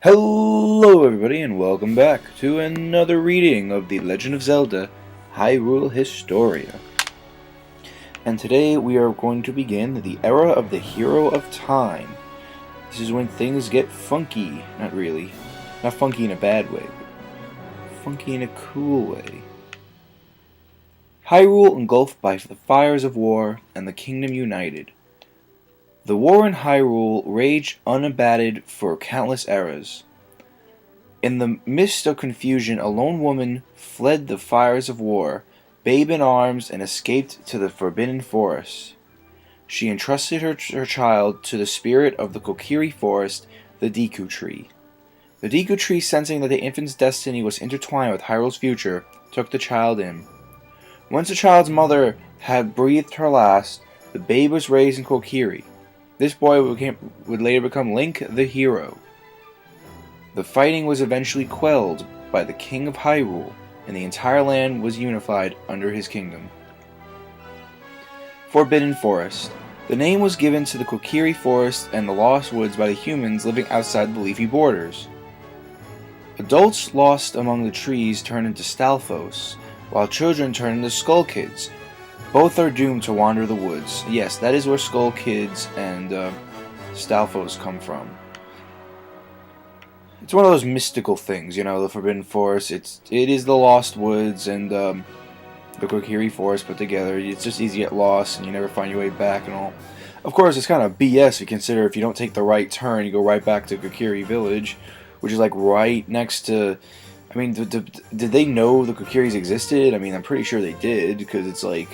Hello everybody and welcome back to another reading of The Legend of Zelda Hyrule Historia. And today we are going to begin the era of the Hero of Time. This is when things get funky. Not really. Not funky in a bad way, but funky in a cool way. Hyrule engulfed by the fires of war and the kingdom united. The war in Hyrule raged unabated for countless eras. In the midst of confusion, a lone woman fled the fires of war, babe in arms, and escaped to the Forbidden Forest. She entrusted her child to the spirit of the Kokiri Forest, the Deku Tree. The Deku Tree, sensing that the infant's destiny was intertwined with Hyrule's future, took the child in. Once the child's mother had breathed her last, the babe was raised in Kokiri. This boy would later become Link the Hero. The fighting was eventually quelled by the King of Hyrule, and the entire land was unified under his kingdom. Forbidden Forest. The name was given to the Kokiri Forest and the Lost Woods by the humans living outside the leafy borders. Adults lost among the trees turned into Stalfos, while children turned into Skull Kids. Both are doomed to wander the woods. Yes, that is where Skull Kids and Stalfos come from. It's one of those mystical things, you know, the Forbidden Forest. It is the Lost Woods and the Kokiri Forest put together. It's just easy to get lost and you never find your way back and all. Of course, it's kind of BS if you consider if you don't take the right turn, you go right back to Kokiri Village, which is like right next to... I mean, did they know the Kokiris existed? I mean, I'm pretty sure they did, because it's like...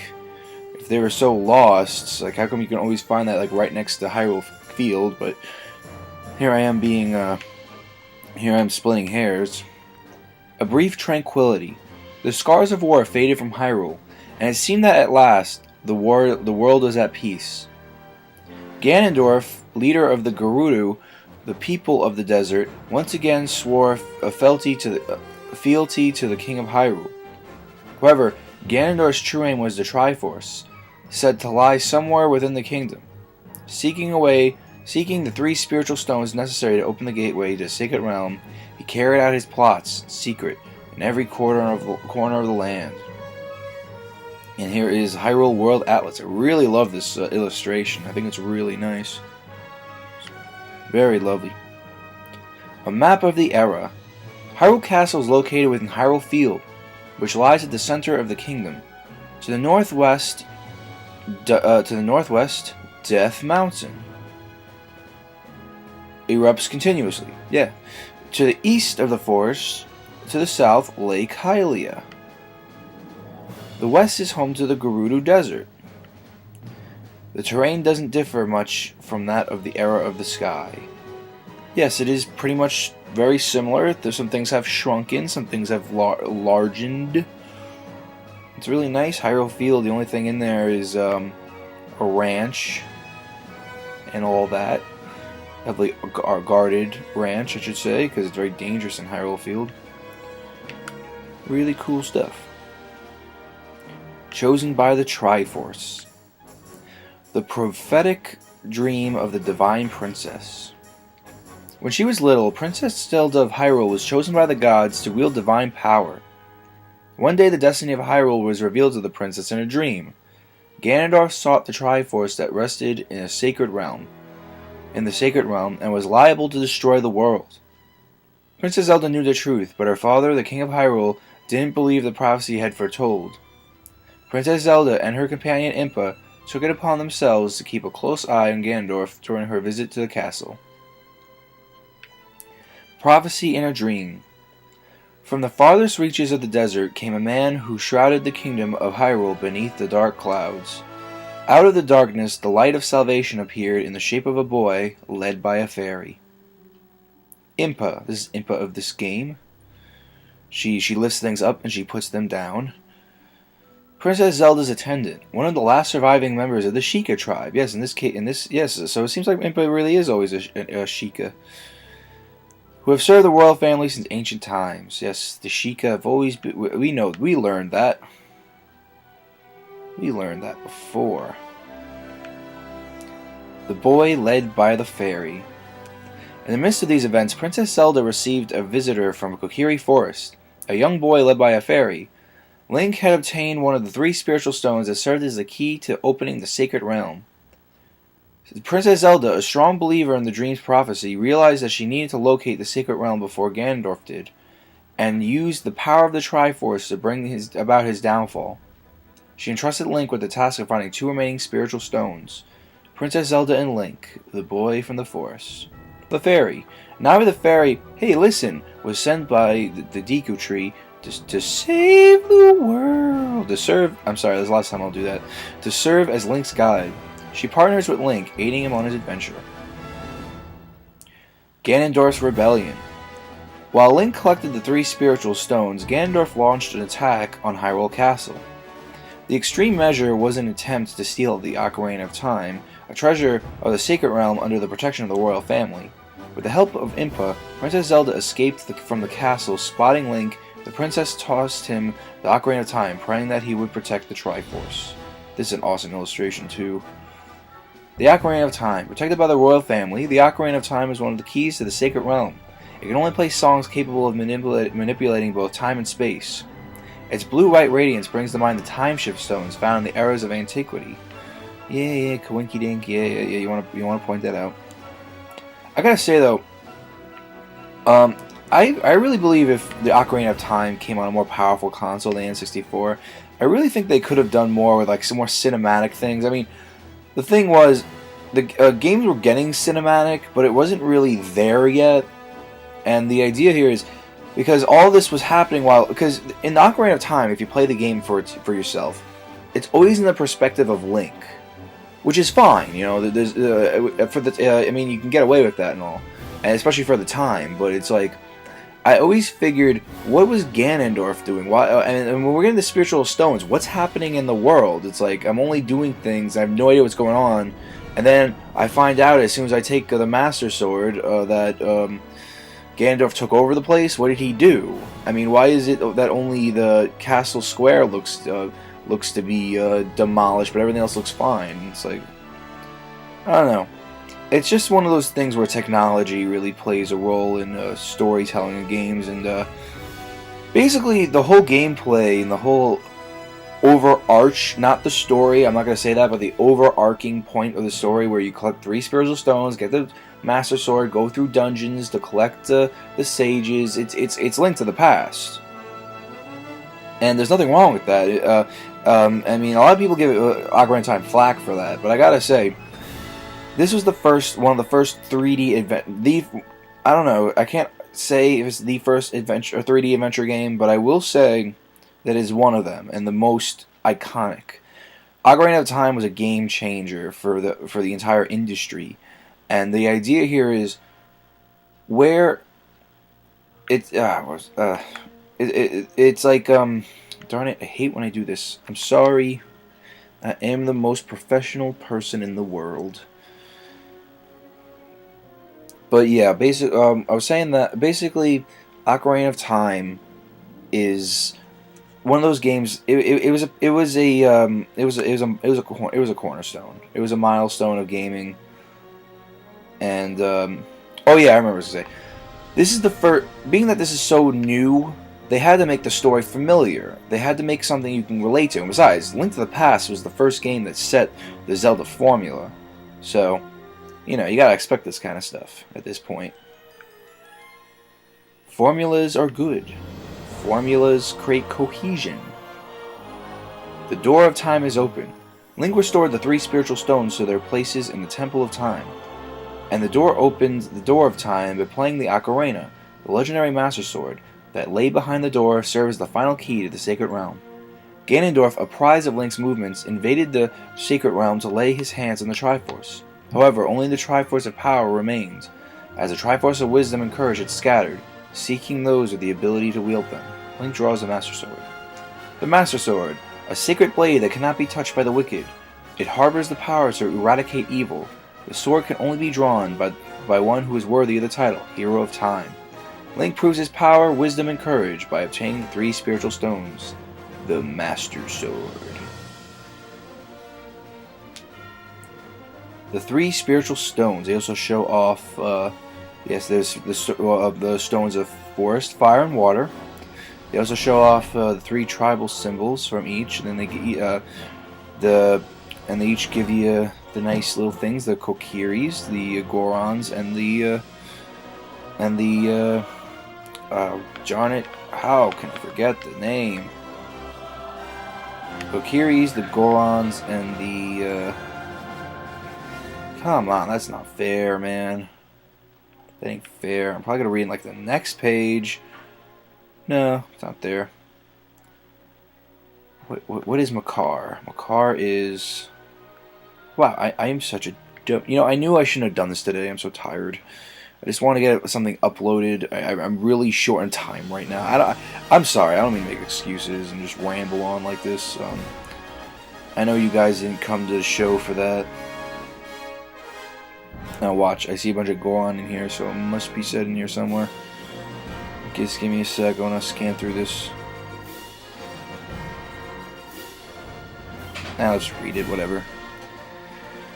If they were so lost, like how come you can always find that like right next to Hyrule Field? But here I am being, here I am splitting hairs. A brief tranquility. The scars of war faded from Hyrule, and it seemed that at last the world was at peace. Ganondorf, leader of the Gerudo, the people of the desert, once again swore fealty to the King of Hyrule. However, Ganondorf's true aim was the Triforce, said to lie somewhere within the kingdom. Seeking the 3 spiritual stones necessary to open the gateway to the Sacred Realm, he carried out his plots in secret in every corner of the land. And here is Hyrule World Atlas. I really love this illustration. I think it's really nice. Very lovely. A map of the era. Hyrule Castle is located within Hyrule Field, which lies at the center of the kingdom. To the northwest, Death Mountain erupts continuously. Yeah. To the east of the forest, to the south, Lake Hylia. The west is home to the Gerudo Desert. The terrain doesn't differ much from that of the era of the sky. Yes, it is pretty much very similar. There's some things have shrunken, some things have largened. It's really nice. Hyrule Field, the only thing in there is a ranch and all that. Heavily guarded ranch, I should say, because it's very dangerous in Hyrule Field. Really cool stuff. Chosen by the Triforce. The prophetic dream of the Divine Princess. When she was little, Princess Zelda of Hyrule was chosen by the gods to wield divine power. One day the destiny of Hyrule was revealed to the princess in a dream. Ganondorf sought the Triforce that rested in the Sacred Realm, and was liable to destroy the world. Princess Zelda knew the truth, but her father, the King of Hyrule, didn't believe the prophecy had foretold. Princess Zelda and her companion Impa took it upon themselves to keep a close eye on Ganondorf during her visit to the castle. Prophecy in a Dream. From the farthest reaches of the desert came a man who shrouded the kingdom of Hyrule beneath the dark clouds. Out of the darkness, the light of salvation appeared in the shape of a boy led by a fairy. Impa. This is Impa of this game. She lifts things up and she puts them down. Princess Zelda's attendant, one of the last surviving members of the Sheikah tribe. Yes, so it seems like Impa really is always a Sheikah. Who have served the royal family since ancient times. Yes, the Sheikah have always been... We learned that. We learned that before. The boy led by the fairy. In the midst of these events, Princess Zelda received a visitor from Kokiri Forest, a young boy led by a fairy. Link had obtained one of the 3 spiritual stones that served as the key to opening the Sacred Realm. Princess Zelda, a strong believer in the dream's prophecy, realized that she needed to locate the Sacred Realm before Ganondorf did, and used the power of the Triforce to bring about his downfall. She entrusted Link with the task of finding 2 remaining spiritual stones, Princess Zelda and Link, the boy from the forest. The fairy. Now the fairy, hey listen, was sent by the Deku Tree to save the world. To serve as Link's guide. She partners with Link, aiding him on his adventure. Ganondorf's Rebellion. While Link collected the 3 spiritual stones, Ganondorf launched an attack on Hyrule Castle. The extreme measure was an attempt to steal the Ocarina of Time, a treasure of the Sacred Realm under the protection of the royal family. With the help of Impa, Princess Zelda escaped from the castle. Spotting Link, the princess tossed him the Ocarina of Time, praying that he would protect the Triforce. This is an awesome illustration too. The Ocarina of Time. Protected by the royal family, the Ocarina of Time is one of the keys to the Sacred Realm. It can only play songs capable of manipulating both time and space. Its blue-white radiance brings to mind the time shift stones found in the eras of antiquity. Yeah, coinky dink. Yeah. You wanna point that out? I gotta say though, I really believe if the Ocarina of Time came on a more powerful console than the N64, I really think they could have done more with like some more cinematic things. I mean, the thing was, the games were getting cinematic, but it wasn't really there yet. And the idea here is, because all this was happening because in the Ocarina of Time, if you play the game for yourself, it's always in the perspective of Link, which is fine. You know, there's I mean, you can get away with that and all, and especially for the time. But it's like, I always figured, what was Ganondorf doing? Why? And when we're getting the spiritual stones, what's happening in the world? It's like, I'm only doing things, I have no idea what's going on, and then I find out as soon as I take the Master Sword that Ganondorf took over the place. What did he do? I mean, why is it that only the castle square looks to be demolished, but everything else looks fine? It's like, I don't know. It's just one of those things where technology really plays a role in storytelling in games, and basically the whole gameplay and the whole not the story, I'm not going to say that, but the overarching point of the story, where you collect 3 spiritual stones, get the Master Sword, go through dungeons to collect the sages. It's linked to the past, and there's nothing wrong with that. I mean, a lot of people give Ocarina of Time flack for that, but I gotta say, this was one of the first 3D I don't know, I can't say if it's the first 3D adventure game, but I will say that is one of them, and the most iconic. Ocarina of Time was a game changer for the entire industry, and the idea here is where it's like darn it, I hate when I do this. I'm sorry. I am the most professional person in the world. But yeah, I was saying that basically, Ocarina of Time is one of those games. It was a cornerstone. It was a milestone of gaming. And oh yeah, I remember what I was gonna say. This is the first. Being that this is so new, they had to make the story familiar. They had to make something you can relate to. And besides, Link to the Past was the first game that set the Zelda formula. So, you know, you gotta expect this kind of stuff at this point. Formulas are good. Formulas create cohesion. The door of time is open. Link restored the 3 spiritual stones to their places in the Temple of Time. And the door opened the door of time by playing the Ocarina, the legendary Master Sword, that lay behind the door serves as the final key to the Sacred Realm. Ganondorf, apprised of Link's movements, invaded the Sacred Realm to lay his hands on the Triforce. However, only the Triforce of Power remained, as the Triforce of Wisdom and Courage had scattered, seeking those with the ability to wield them. Link draws the Master Sword. The Master Sword, a sacred blade that cannot be touched by the wicked. It harbors the power to eradicate evil. The sword can only be drawn by one who is worthy of the title, Hero of Time. Link proves his power, wisdom, and courage by obtaining the 3 spiritual stones. The Master Sword. The 3 spiritual stones. They also show off Yes, there's the stones of forest, fire, and water. They also show off the three tribal symbols from each, and then the and they each give you the nice little things: the Kokiris, the Gorons, and the darn it, how can I forget the name? Kokiris, the Gorons, and the come on, that's not fair, man. That ain't fair. I'm probably gonna read like the next page. No, it's not there. What is Makar? Makar is... Wow, I am such a dumb... You know, I knew I shouldn't have done this today. I'm so tired. I just want to get something uploaded. I'm really short on time right now. I'm sorry. I don't mean to make excuses and just ramble on like this. I know you guys didn't come to the show for that. Now watch. I see a bunch of Goron in here, so it must be said in here somewhere. Just give me a sec. I want to scan through this. Now let's read it. Whatever.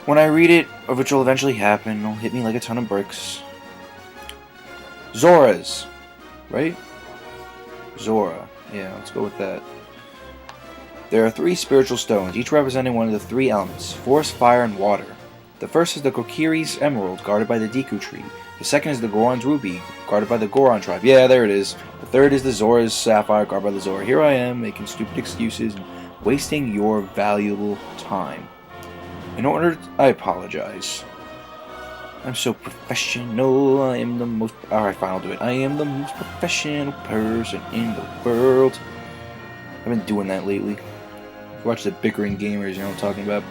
When I read it, which will eventually happen, it'll hit me like a ton of bricks. Zoras, right? Zora. Yeah, let's go with that. There are three spiritual stones, each representing one of the three elements: force, fire, and water. The first is the Kokiri's Emerald, guarded by the Deku Tree. The second is the Goron's Ruby, guarded by the Goron tribe. Yeah, there it is. The third is the Zora's Sapphire, guarded by the Zora. Here I am, making stupid excuses and wasting your valuable time. In order, I apologize. I'm so professional. I am the most... Alright, fine, I'll do it. I am the most professional person in the world. I've been doing that lately. Watch the bickering gamers, you know what I'm talking about.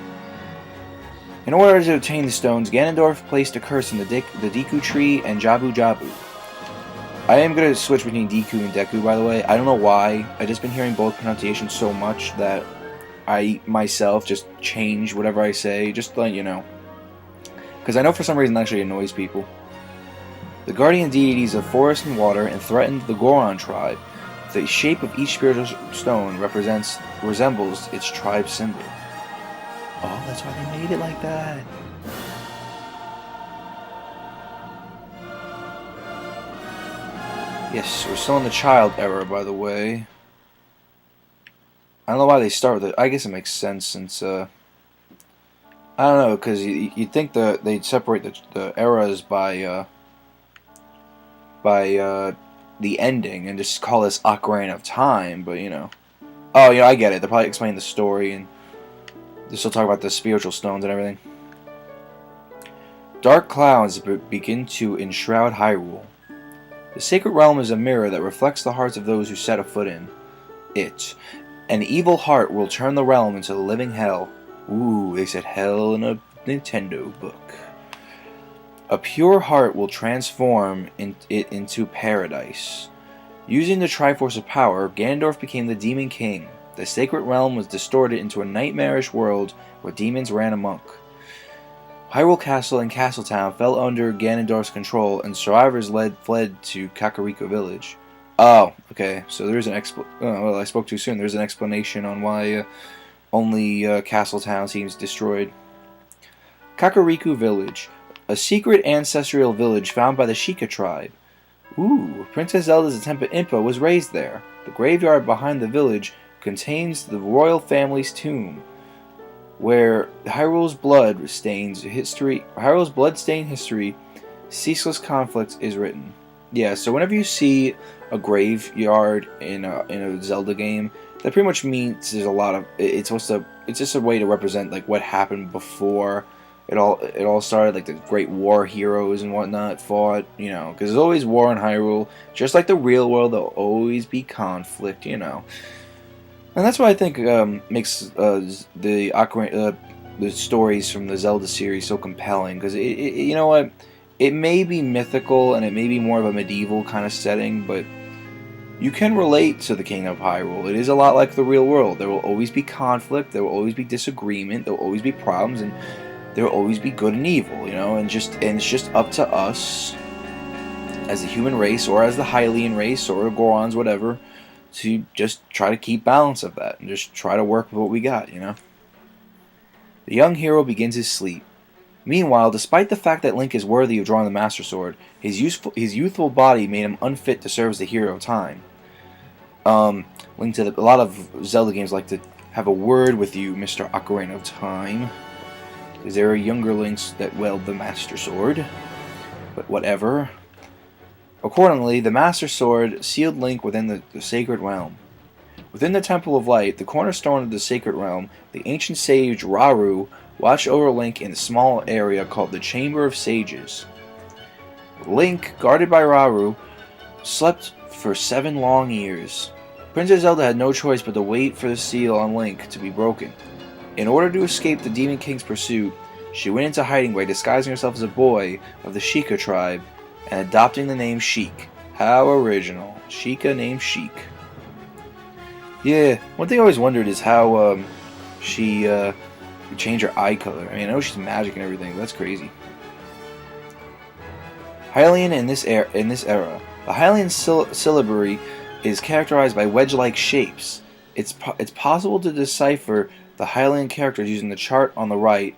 In order to obtain the stones, Ganondorf placed a curse in the Deku Tree and Jabu Jabu. I am going to switch between Deku and Deku, by the way. I don't know why. I've just been hearing both pronunciations so much that I myself just change whatever I say, just to let you know. Because I know for some reason that actually annoys people. The guardian deities of forest and water and threatened the Goron tribe. The shape of each spiritual stone resembles its tribe symbol. Oh, that's why they made it like that. Yes, we're still in the child era, by the way. I don't know why they start with it. I guess it makes sense since, I don't know, because you'd think they'd separate the eras by the ending and just call this Ocarina of Time, but, you know. Oh, you know, I get it. They're probably explaining the story, and they're still talking about the spiritual stones and everything. Dark clouds begin to enshroud Hyrule. The sacred realm is a mirror that reflects the hearts of those who set a foot in it. An evil heart will turn the realm into the living hell. Ooh, they said hell in a Nintendo book. A pure heart will transform it into paradise. Using the Triforce of Power, Ganondorf became the Demon King. The sacred realm was distorted into a nightmarish world where demons ran amok. Hyrule Castle and Castletown fell under Ganondorf's control, and survivors fled to Kakariko Village. Oh, okay. So there's an well, I spoke too soon. There's an explanation on why only Castletown seems destroyed. Kakariko Village, a secret ancestral village found by the Sheikah tribe. Ooh, Princess Zelda's Tempa Impa was raised there. The graveyard behind the village contains the royal family's tomb, where Hyrule's blood-stained history, ceaseless conflict is written. Yeah, so whenever you see a graveyard in a Zelda game, that pretty much means there's a lot of it's just a way to represent like what happened before it all started, like the great war heroes and whatnot fought, you know, because there's always war in Hyrule, just like the real world. There'll always be conflict, you know. And that's what I think makes the stories from the Zelda series so compelling, because you know what, it may be mythical and it may be more of a medieval kind of setting, but you can relate to the Kingdom of Hyrule. It is a lot like the real world. There will always be conflict, there will always be disagreement, there will always be problems, and there will always be good and evil, you know. And it's just up to us as the human race, or as the Hylian race, or Gorons, whatever, to just try to keep balance of that and just try to work with what we got, you know. The young hero begins his sleep. Meanwhile, despite the fact that Link is worthy of drawing the Master Sword, his youthful body made him unfit to serve as the hero of time. Link to a lot of Zelda games like to have a word with you, Mr. Ocarina of Time. Because there are younger Links that wield the Master Sword. But whatever. Accordingly, the Master Sword sealed Link within the Sacred Realm. Within the Temple of Light, the cornerstone of the Sacred Realm, the ancient sage Rauru watched over Link in a small area called the Chamber of Sages. Link, guarded by Rauru, slept for 7 long years. Princess Zelda had no choice but to wait for the seal on Link to be broken. In order to escape the Demon King's pursuit, she went into hiding by disguising herself as a boy of the Sheikah tribe and adopting the name Sheik. How original. Sheikah named Sheik. Yeah, one thing I always wondered is how she changed her eye color. I mean, I know she's magic and everything, but that's crazy. Hylian in this era. The Hylian syllabary is characterized by wedge-like shapes. It's possible to decipher the Hylian characters using the chart on the right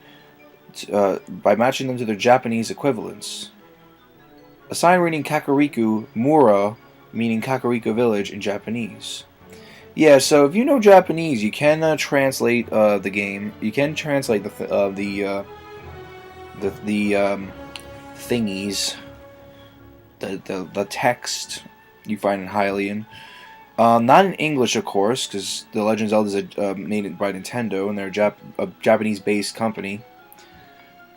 by matching them to their Japanese equivalents. A sign reading Kakariko Mura, meaning Kakariko Village in Japanese. Yeah, so if you know Japanese, you can translate the game. You can translate the thingies, the text you find in Hylian. Not in English, of course, because The Legend of Zelda is made by Nintendo, and they're a Japanese-based company.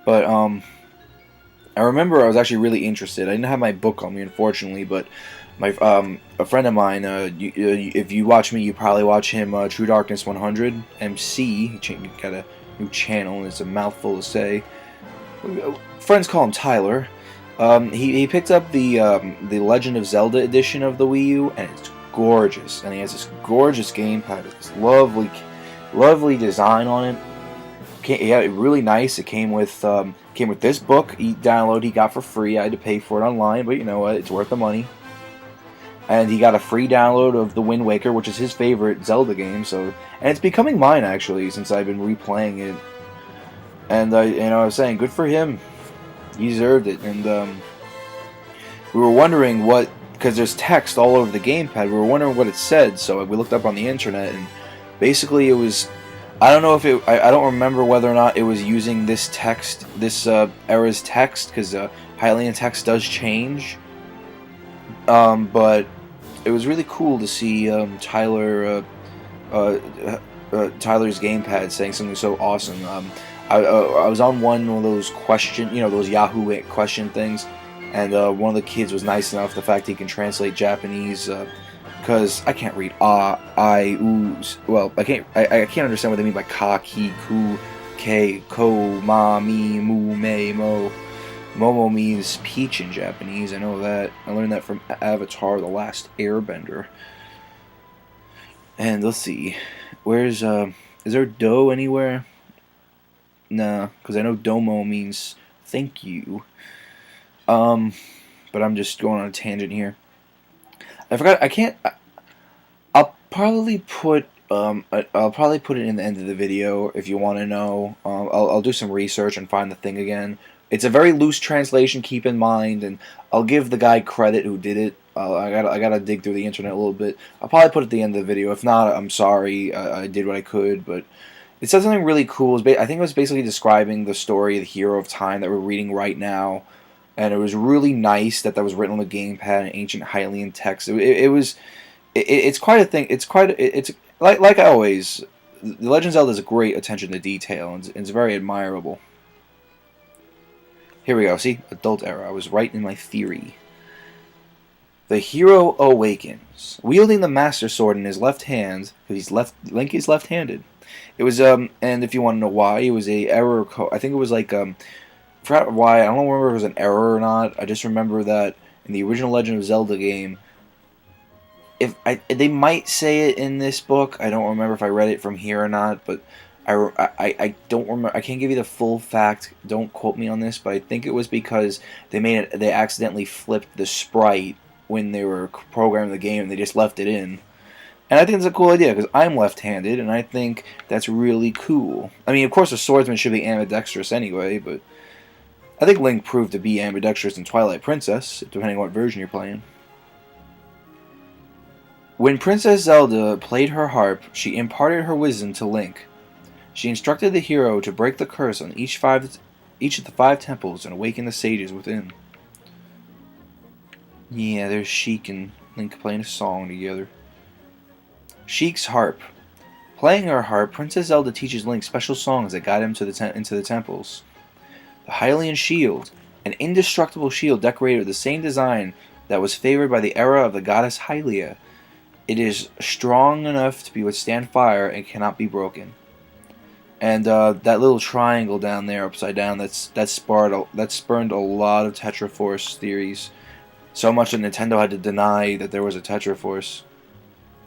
But I remember I was actually really interested. I didn't have my book on me, unfortunately, but my a friend of mine, if you watch me, you probably watch him, True Darkness 100 MC. He got a new channel, and it's a mouthful to say. Friends call him Tyler. He picked up the Legend of Zelda edition of the Wii U, and it's gorgeous. And he has this gorgeous gamepad with this lovely design on it. Yeah, really nice. It came with this book download he got for free. I had to pay for it online, but you know what? It's worth the money. And he got a free download of The Wind Waker, which is his favorite Zelda game. And it's becoming mine actually, since I've been replaying it. And I was saying, good for him. He deserved it. And we were wondering what, because there's text all over the gamepad. We were wondering what it said, so we looked up on the internet, and basically it was. I don't know if it. I don't remember whether or not it was using this text, this era's text, because Hylian text does change. But it was really cool to see Tyler's gamepad saying something so awesome. I was on one of those those Yahoo question things, and one of the kids was nice enough the fact he can translate Japanese. Because I can't read I, oo's. Well, I can't understand what they mean by ka, ki, ku, ke, ko, ma, mi, mu, me, mo. Momo means peach in Japanese. I know that. I learned that from Avatar: The Last Airbender. And let's see, is there do anywhere? Nah, because I know domo means thank you. But I'm just going on a tangent here. I forgot. I'll probably put it in the end of the video if you want to know. I'll do some research and find the thing again. It's a very loose translation. Keep in mind, and I'll give the guy credit who did it. I gotta dig through the internet a little bit. I'll probably put it at the end of the video. If not, I'm sorry. I did what I could, but it said something really cool. I think it was basically describing the story of the hero of time that we're reading right now. And it was really nice that was written on the gamepad in ancient Hylian text. It's quite a thing. It's like I always. The Legend of Zelda is a great attention to detail, and it's very admirable. Here we go. See, adult era. I was right in my theory. The hero awakens, wielding the Master Sword in his left hand. Because Link is left-handed. It was and if you want to know why, it was a error code. I think it was like forgot why. I don't remember if it was an error or not. I just remember that in the original Legend of Zelda game, they might say it in this book. I don't remember if I read it from here or not, but I don't remember. I can't give you the full fact. Don't quote me on this, but I think it was because they accidentally flipped the sprite when they were programming the game, and they just left it in. And I think it's a cool idea, because I'm left-handed, and I think that's really cool. I mean, of course, a swordsman should be ambidextrous anyway, but I think Link proved to be ambidextrous in Twilight Princess, depending on what version you're playing. When Princess Zelda played her harp, she imparted her wisdom to Link. She instructed the hero to break the curse on each of the 5 temples and awaken the sages within. Yeah, there's Sheik and Link playing a song together. Sheik's harp. Playing her harp, Princess Zelda teaches Link special songs that guide him into the temples. The Hylian shield, an indestructible shield decorated with the same design that was favored by the era of the goddess Hylia. It is strong enough to withstand fire and cannot be broken. And that little triangle down there, upside down, that spurned a lot of Tetraforce theories. So much that Nintendo had to deny that there was a Tetraforce.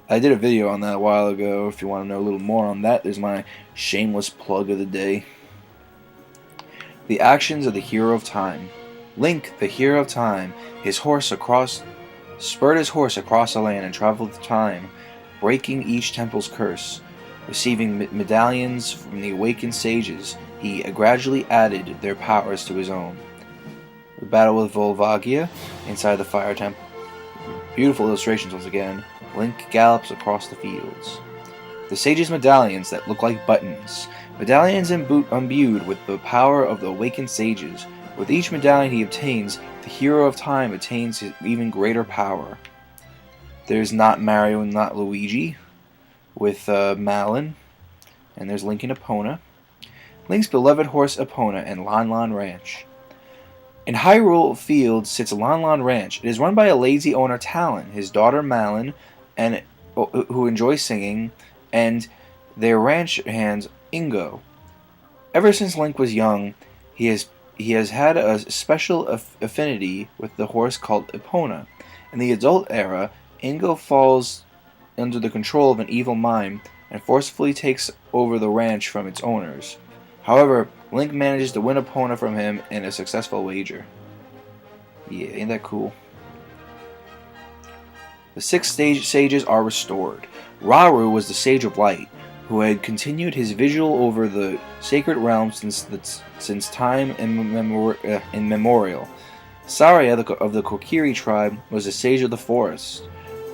I did a video on that a while ago. If you want to know a little more on that, there's my shameless plug of the day. The actions of the Hero of Time. Link, the Hero of Time, spurred his horse across the land and traveled through time, breaking each temple's curse. Receiving medallions from the awakened sages, he gradually added their powers to his own. The battle with Volvagia inside the Fire Temple. Beautiful illustrations once again. Link gallops across the fields. The sages' medallions that look like buttons. Medallions imbued with the power of the awakened sages. With each medallion he obtains, the Hero of Time attains even greater power. There's not Mario and not Luigi, with Malin, and there's Link and Epona. Link's beloved horse Epona and Lon Lon Ranch. In Hyrule Field sits Lon Lon Ranch. It is run by a lazy owner, Talon, his daughter Malin, and who enjoys singing, and their ranch hand Ingo. Ever since Link was young, he has had a special affinity with the horse called Epona. In the adult era, Ingo falls under the control of an evil mind and forcefully takes over the ranch from its owners. However, Link manages to win Epona from him in a successful wager. Yeah, ain't that cool? The 6 sages are restored. Rauru was the Sage of Light, who had continued his vigil over the sacred realm since time immemorial. Saria of the Kokiri tribe was the Sage of the Forest.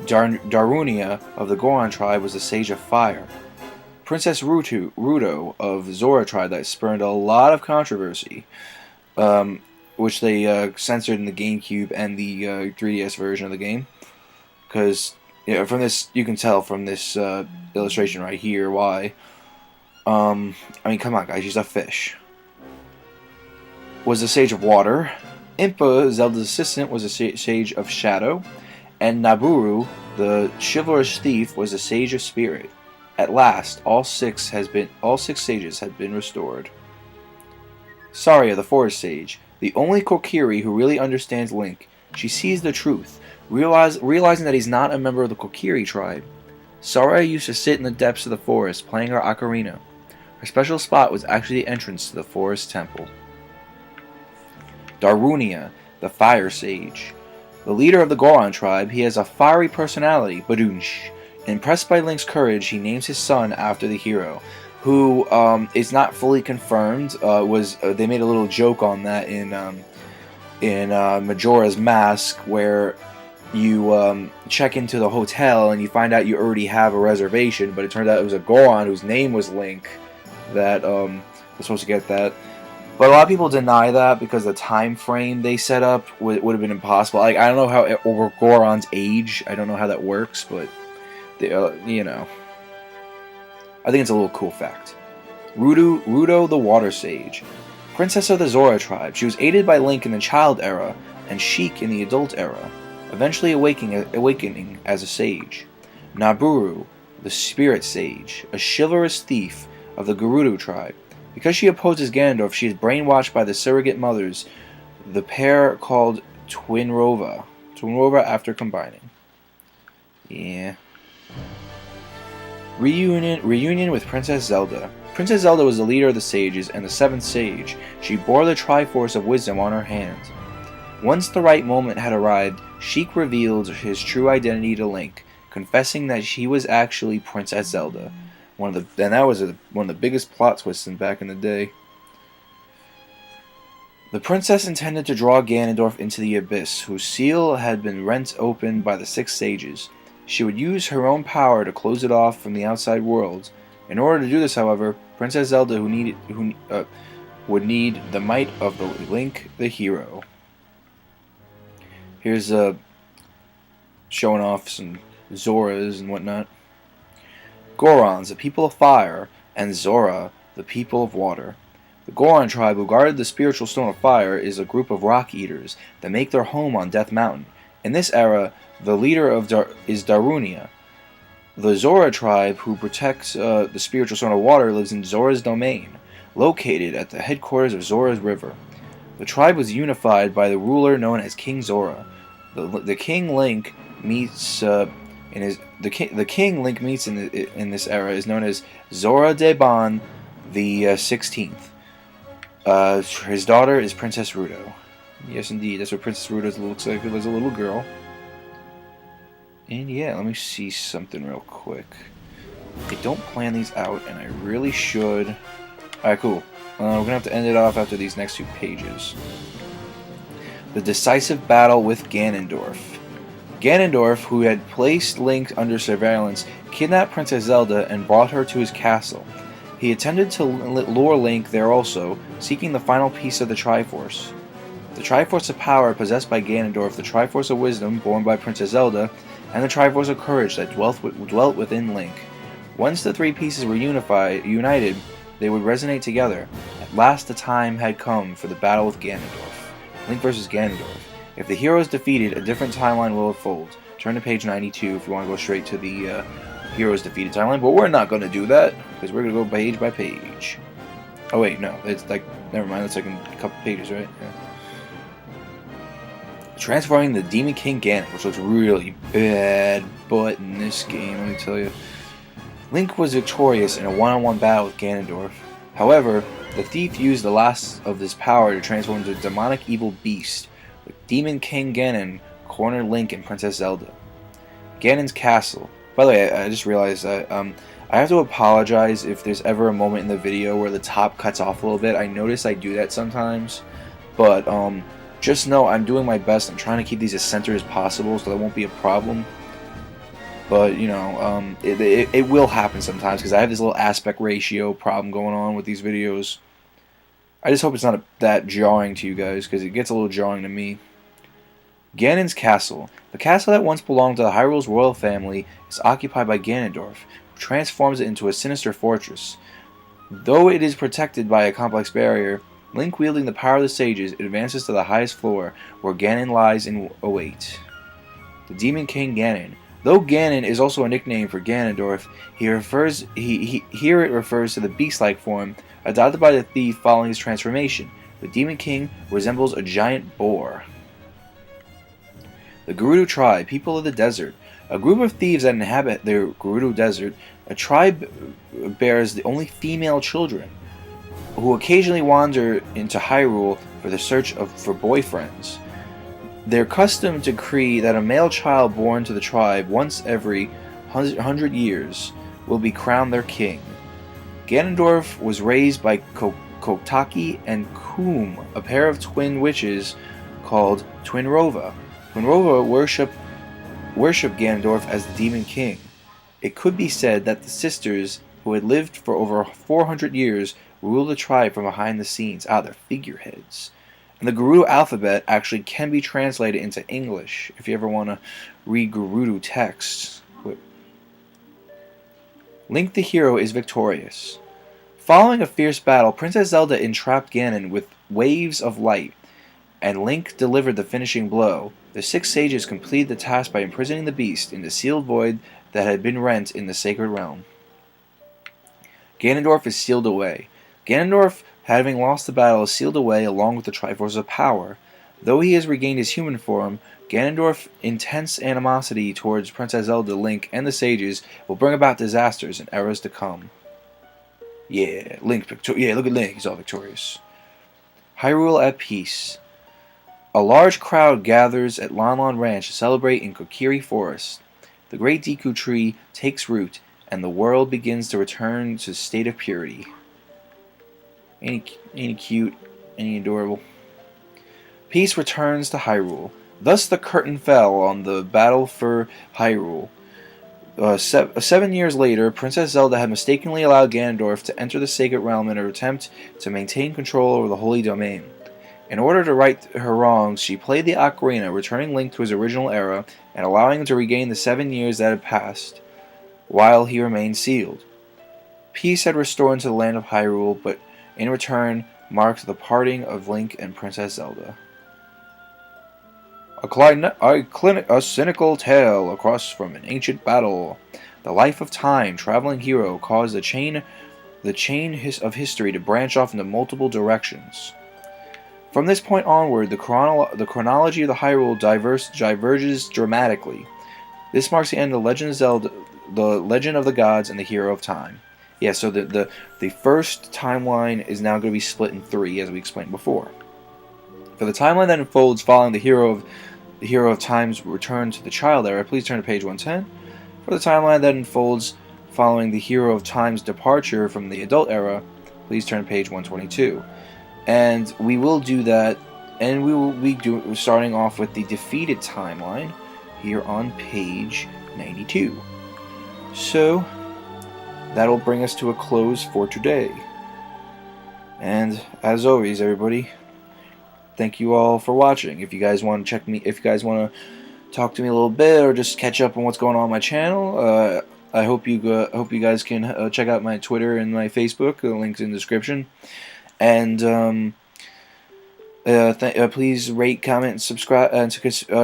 Darunia of the Goron tribe was the Sage of Fire. Princess Ruto of Zora tribe that spurned a lot of controversy, which they censored in the GameCube and the 3DS version of the game. Because from this, you can tell from this illustration right here why. I mean, come on, guys, she's a fish. Was the Sage of Water. Impa, Zelda's assistant, was the Sage of Shadow. And Naburu, the chivalrous thief, was the Sage of Spirit. At last, all six sages had been restored. Saria, the Forest Sage, the only Kokiri who really understands Link. She sees the truth, realizing that he's not a member of the Kokiri tribe. Saria used to sit in the depths of the forest playing her ocarina. Her special spot was actually the entrance to the forest temple. Darunia, the Fire Sage. The leader of the Goron tribe, he has a fiery personality, Badunch. Impressed by Link's courage, he names his son after the hero, who is not fully confirmed. They made a little joke on that in Majora's Mask, where you check into the hotel and you find out you already have a reservation, but it turned out it was a Goron whose name was Link that was supposed to get that. But a lot of people deny that because the time frame they set up would have been impossible. Like, I don't know how over Goron's age. I don't know how that works, but you know, I think it's a little cool fact. Ruto, the Water Sage, princess of the Zora tribe. She was aided by Link in the child era and Sheik in the adult era, eventually awakening as a sage. Naburu, the Spirit Sage, a chivalrous thief of the Gerudo tribe. Because she opposes Ganondorf, she is brainwashed by the surrogate mothers, the pair called Twinrova after combining. Yeah. Reunion with Princess Zelda. Princess Zelda was the leader of the sages and the 7th sage. She bore the Triforce of Wisdom on her hand. Once the right moment had arrived, Sheik revealed his true identity to Link, confessing that she was actually Princess Zelda. That was one of the biggest plot twists back in the day. The princess intended to draw Ganondorf into the abyss, whose seal had been rent open by the six sages. She would use her own power to close it off from the outside world. In order to do this, however, Princess Zelda would need the might of the Link the hero. Here's showing off some Zoras and whatnot. Gorons, the people of fire, and Zora, the people of water. The Goron tribe, who guarded the spiritual stone of fire, is a group of rock eaters that make their home on Death Mountain. In this era, the leader is Darunia. The Zora tribe, who protects the spiritual stone of water, lives in Zora's domain, located at the headquarters of Zora's River. The tribe was unified by the ruler known as King Zora. The King Link meets the King Link meets in this era is known as Zora Deban the 16th. His daughter is Princess Ruto. Yes, indeed, that's what Princess Ruto looks like as a little girl. And yeah, let me see something real quick. I don't plan these out, and I really should. Alright, cool. We're going to have to end it off after these next two pages. The decisive battle with Ganondorf. Ganondorf, who had placed Link under surveillance, kidnapped Princess Zelda and brought her to his castle. He attempted to lure Link there also, seeking the final piece of the Triforce. The Triforce of Power possessed by Ganondorf, the Triforce of Wisdom borne by Princess Zelda, and the Triforce of Courage that dwelt within Link. Once the three pieces were united, they would resonate together. At last the time had come for the battle with Ganondorf. Link vs. Ganondorf. If the hero is defeated, a different timeline will unfold. Turn to page 92 if you want to go straight to the heroes defeated timeline, but we're not going to do that, because we're going to go page by page. Oh wait, no, it's like, never mind, that's like in a couple pages, right? Yeah. Transforming the Demon King Ganon, which looks really bad, but in this game, let me tell you. Link was victorious in a one-on-one battle with Ganondorf. However, the thief used the last of his power to transform into a demonic evil beast, with Demon King Ganon cornered Link and Princess Zelda. Ganon's castle. By the way, I just realized that I have to apologize if there's ever a moment in the video where the top cuts off a little bit. I notice I do that sometimes, but just know I'm doing my best. I'm trying to keep these as centered as possible so that won't be a problem. But, you know, it will happen sometimes because I have this little aspect ratio problem going on with these videos. I just hope it's not that jarring to you guys because it gets a little jarring to me. Ganon's castle. The castle that once belonged to the Hyrule's royal family is occupied by Ganondorf, who transforms it into a sinister fortress. Though it is protected by a complex barrier, Link, wielding the power of the sages, advances to the highest floor, where Ganon lies in await. The Demon King Ganon. Though Ganon is also a nickname for Ganondorf, here it refers to the beast-like form adopted by the thief following his transformation. The Demon King resembles a giant boar. The Gerudo tribe, people of the desert. A group of thieves that inhabit the Gerudo desert. A tribe bears the only female children, who occasionally wander into Hyrule for the search for boyfriends. Their custom decree that a male child born to the tribe once every 100 years will be crowned their king. Ganondorf was raised by Kotaki and Koom, a pair of twin witches called Twinrova. Twinrova worship Ganondorf as the Demon King. It could be said that the sisters, who had lived for over 400 years, ruled the tribe from behind the scenes. They're figureheads. And the Gerudo alphabet actually can be translated into English if you ever want to read Gerudo texts. Link the hero is victorious. Following a fierce battle, Princess Zelda entrapped Ganon with waves of light, and Link delivered the finishing blow. The six sages completed the task by imprisoning the beast in the sealed void that had been rent in the sacred realm. Ganondorf is sealed away. Ganondorf, having lost the battle, is sealed away along with the Triforce of Power. Though he has regained his human form, Ganondorf's intense animosity towards Princess Zelda, Link, and the sages will bring about disasters in eras to come. Yeah, look at Link, he's all victorious. Hyrule at peace. A large crowd gathers at Lon Lon Ranch to celebrate in Kokiri Forest. The great Deku Tree takes root, and the world begins to return to a state of purity. Ain't he cute? Ain't he adorable? Peace returns to Hyrule. Thus the curtain fell on the battle for Hyrule. 7 years later, Princess Zelda had mistakenly allowed Ganondorf to enter the Sacred Realm in her attempt to maintain control over the Holy Domain. In order to right her wrongs, she played the ocarina, returning Link to his original era and allowing him to regain the 7 years that had passed, while he remained sealed. Peace had restored to the land of Hyrule, but in return marked the parting of Link and Princess Zelda. A cynical tale across from an ancient battle. The life of time, traveling hero, caused the chain of history to branch off into multiple directions. From this point onward, the chronology of the Hyrule diverges dramatically. This marks the end of the Legend of Zelda, the Legend of the Gods, and the Hero of Time. Yeah, so the first timeline is now going to be split in 3, as we explained before. For the timeline that unfolds following the Hero of Time's return to the Child Era, please turn to page 110. For the timeline that unfolds following the Hero of Time's departure from the Adult Era, please turn to page 122. And we will do that, and we will be starting off with the defeated timeline here on page 92. So, that'll bring us to a close for today. And as always, everybody, thank you all for watching. If you guys want to talk to me a little bit or just catch up on what's going on my channel, I hope you guys can check out my Twitter and my Facebook. The link's in the description. And please rate, comment, and subscribe, and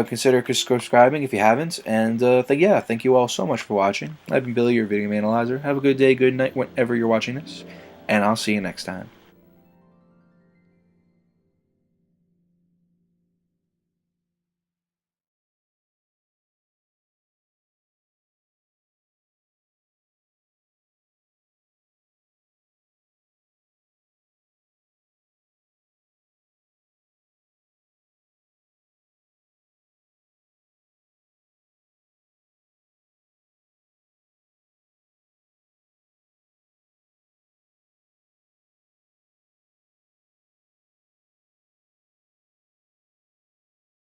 consider subscribing if you haven't. And thank you all so much for watching. I've been Billy, your video game analyzer. Have a good day, good night, whenever you're watching this, and I'll see you next time.